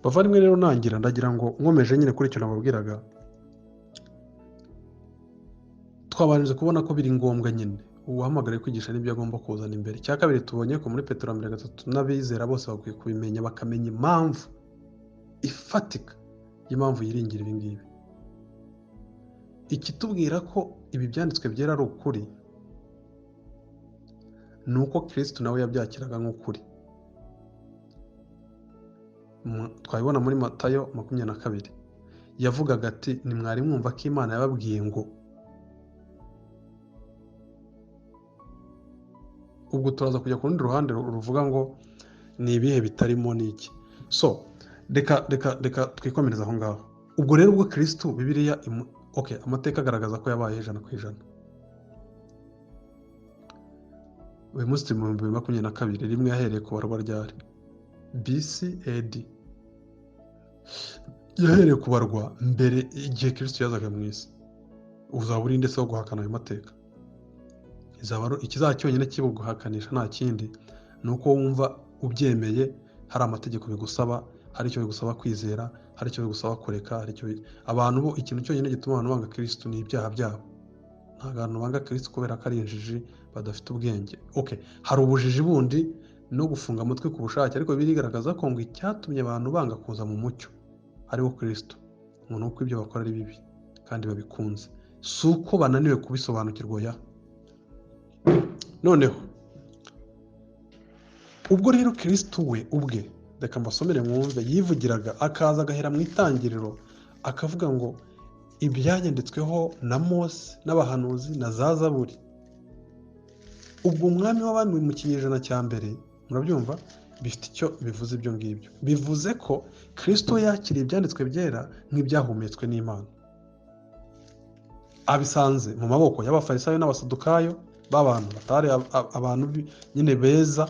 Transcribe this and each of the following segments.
bavandimwe rero nangira ndagira ngo nkomeje nyine kuri icyo nababwiraga, twabanze kubona ko biri ngombwa nyine uwahamagariye kwigisha n'ibyo agomba kuzana imbere. Cya kabiri tubonye ko muri Petero 3 n'abizera bose bakwiye kubimenya bakamenya impamvu ifatika y'impamvu yiringira ibi ngibi. Ikitubwira ko ibi byanditswe byera ari ukuri ni uko Kristo nawe yabyakiraga nk'ukuri. Twabibona muri Matayo 22 yavugaga ati nimwari mwumva ko Imana yababwiye ngo. Ubwo turaza kujya ku rundi ruhande ruvuga ngo ni ibihe bitarimo n'iki. So reka twikomereza aho ngaho. Ubwo rero ubwo Kristo Bibiliya amateka agaragaza ko yabaye 100%. Uyu munsi mu 2022 rimwe yahereye ku barwa ryari BC/AD, yahereye kubarwa mbere igihe Kristo yazaga mu isi. Uzaba uri ndetse wo guhakana ayo mateka. Ikizacyonyine kibuguhakanisha nta kindi ni uko wumva ubyemeye hari amategeko bigusaba, hari icyo bigusaba kwizera, hari icyo bigusaba kureka, hari icyo abantu bo ikintu cyonyine gituma abantu banga Kristo ni ibyaha byabo. Nta bantu banga Kristo kubera ko ari injiji badafite ubwenge. Hari ubujiji bundi no gufunga amatwi ku bushake, ariko birigaragaza ko ngo icyatumye abantu banga kuza mu mucyo ariwo Kristo ngo nuko ibyo bakora ari bibi kandi babikunze, si uko bananiwe kubisobanukirwa. Noneho ubwo rero Kristo we ubwe, reka mbasomere mwumve, yivugiraga akaza agahera mu itangiriro akavuga ngo ibyanyanditsweho na Mose n'abahanuzi na za Zaburi. Ubwo umwami w'abami mu kinyejana cya mbere, murabyumva, bifite icyo bivuze. Ibyo ngibyo bivuze ko Kristo yakiriye ibyanditswe byera nk'ibyahumetswe n'Imana, abisanze mu maboko y'abafarisayo n'abasadukayo b'abantu batari abantu nyine beza,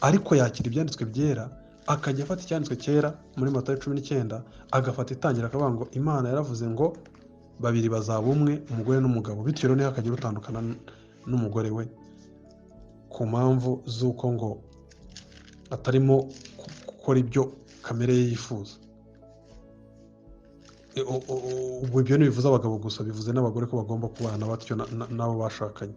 ariko yakira ibyanditswe byera akajya afata icyanditswe cyera muri Matayo 19 agafata itangira akavuga ngo Imana yaravuze ngo babiri bazaba umwe, umugore n'umugabo, bityo rero ntihakagire utandukana n'umugore we ku mpamvu z'uko ngo atarimo gukora ibyo kamere ye yifuza. Ubwo ibyo ntibivuze abagabo gusa, bivuze n'abagore ko bagomba kubana batyo n'abo bashakanye.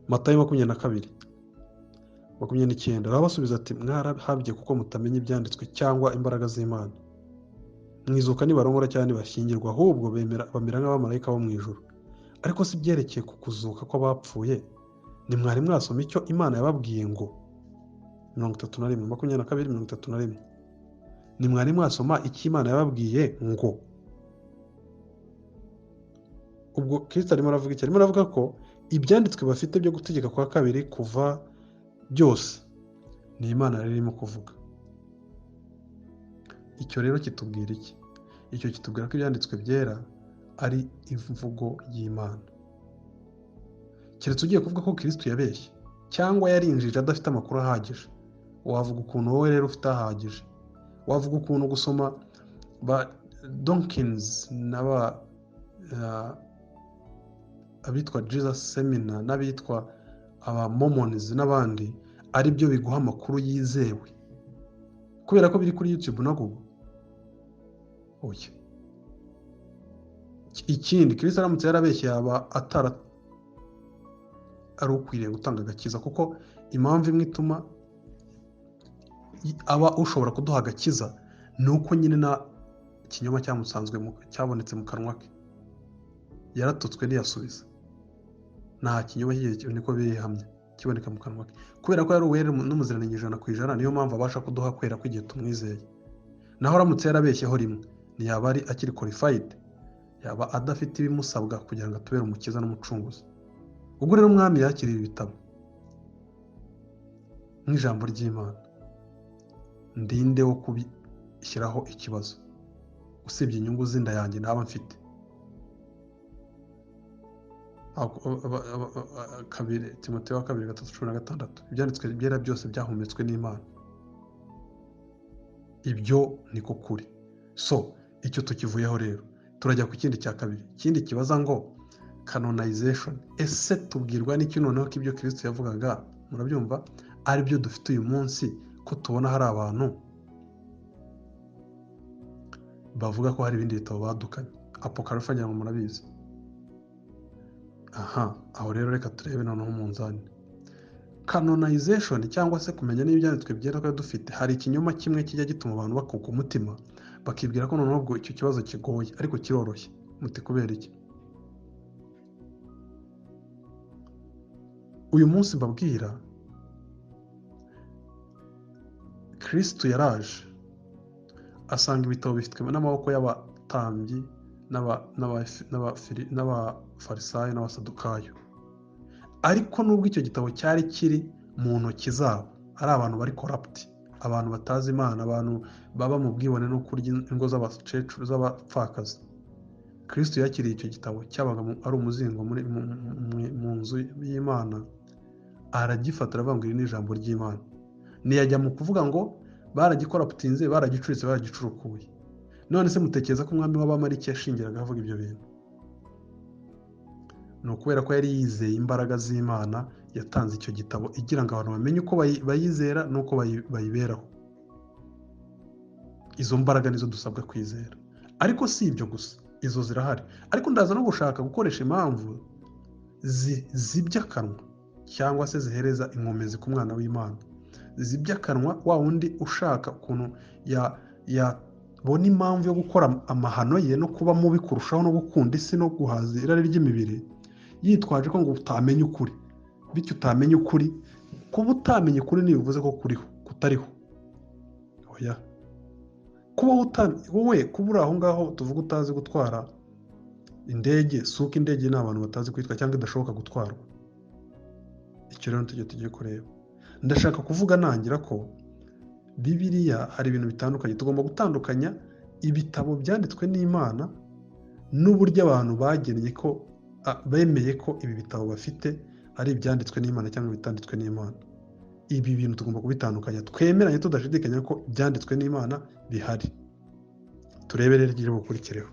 Matayo 22:29 arabasubiza ati mwarahabye kuko mutamenya ibyanditswe cyangwa imbaraga z'Imana. Mwizuka nibarongora cyane bashyingirwa, ahubwo bamera nk'abamarayika bo mu ijuru. Ariko si byerekeye ku kuzuka kw'abapfuye, nimwari mwasoma icyo Imana yababwiye ngo 22:31 nimwari mwasoma icyo Imana yababwiye ngo. Ubwo Kristo arimo aravuga iki? Arimo aravuga ko ibyanditswe bafite byo gutegeka kwa kabiri kuva byose ni Imana yari irimo kuvuga. Icyo rero kitubwira iki? Icyo kitubwira ko ibyanditswe byera ari imvugo y'Imana. Keretse ugiye kuvuga ko Kristo yabeshye cyangwa yarinjije adafite amakuru ahagije, wavuga ukuntu wowe rero ufite ahagije. Wavuga ukuntu gusoma ba Dawkins n'aba abitwa Jesus Seminar n'abitwa aba Mormons n'abandi ari byo biguha amakuru yizewe kubera ko biri kuri YouTube na Google. Ikindi Kristo aramutse yarabeshye yaba ari ukwiriye gutanga agakiza, kuko impamvu imwe ituma aba ushobora kuduha agakiza ni uko nyine na ikinyoma cyabonetse mu kanwa ke, yaratutswe ntiyasubiza. Nta kinyoma niko bihamye kiboneka mu kanwa ke, kubera ko yari uwera n'umuziranenge 100%. Niyo mpamvu abasha kuduha kwera kw'igihe tumwizeye. Naho aramutse yarabeshyeho rimwe ntiyaba ari akiri qualified, yaba adafite ibimusabwa kugira ngo atubere umukiza n'umucunguzi. Ubwo rero umwami yakiriye ibitabo nk'ijambo ry'Imana, ndinde wo kubishyiraho ikibazo usibye inyungu z'inda yanjye naba mfite. Timoteyo 2:3-16 ibyanditswe byera byose byahumetswe n'Imana. Ibyo niko kuri. So icyo tukivuyeho rero turajya ku kindi cya kabiri, ikindi kibaza ngo canonization. Ese tubwirwa n'iki noneho ko ibyo Kristo yavugaga, murabyumva, ari byo dufite uyu munsi, ko tubona hari abantu bavuga ko hari ibindi bitabo badukanye. Apokarifa ngira ngo murabizi. Aho rero reka turebe noneho umunzani. Canonization cyangwa se kumenya niba ibyanditswe byera ko dufite, hari ikinyoma kimwe kijya gituma abantu bakuka umutima bakibwira ko noneho ubwo icyo kibazo kigoye, ariko kiroroshye. Muti kubera iki? Uyu munsi mbabwira, Kristo yaraje asanga ibitabo bifitwe n'amaboko y'abatambyi n'abafarisayo n'abasadukayo, ariko nubwo icyo gitabo cyari kiri mu ntoki zabo, ari abantu bari corrupt, abantu batazi Imana, abantu baba mu bwibone no kurya ingo z'abakecuru z'abapfakazi, Kristo yakiriye icyo gitabo cyabaga ari umuzingo mu nzu y'Imana, aragifata aravuga ngo iri ni ijambo ry'Imana. Ntiyajya mu kuvuga ngo baragikoraputinze, baragicuritse, baragicurukuye. None se mutekereza ko umwami w'abamariki yashingiraga avuga ibyo bintu? Ni ukubera ko yari yizeye imbaraga z'Imana yatanze icyo gitabo igira ngo abantu bamenye uko bayizera n'uko bayiberaho. Izo mbaraga nizo dusabwa kwizera. Ariko si ibyo gusa, izo zirahari. Ariko ndaza no gushaka gukoresha impamvu zibya akanwa cyangwa se zihereza inkomezi ku mwana w'Imana. Zibya akanwa wa wundi ushaka ukuntu yabona impamvu yo gukora amahano ye no kuba mubi kurushaho no gukunda isi no guhaza irari ry'imibiri, yitwaje ko ngo utamenya ukuri. Bityo utamenya ukuri, kuba utamenya ukuri ntibivuze ko kutariho. Oya. Wowe kuba uri aho ngaho tuvuga utazi gutwara indege, suko indege ni abantu batazi kwitwa cyangwa idashoboka gutwarwa. Icyo rero tugiye kureba. Ndashaka kuvuga nangira ko Bibiliya hari ibintu bitandukanye. Tugomba gutandukanya ibitabo byanditswe n'Imana n'uburyo abantu bagennye ko bemeye ko ibi bitabo bafite ari ibyanditswe n'Imana cyangwa bitanditswe n'Imana. Ibi bintu tugomba kubitandukanya, twemeranye tudashidikanya ko ibyanditswe n'Imana bihari. Turebe rero igihe bukurikireho.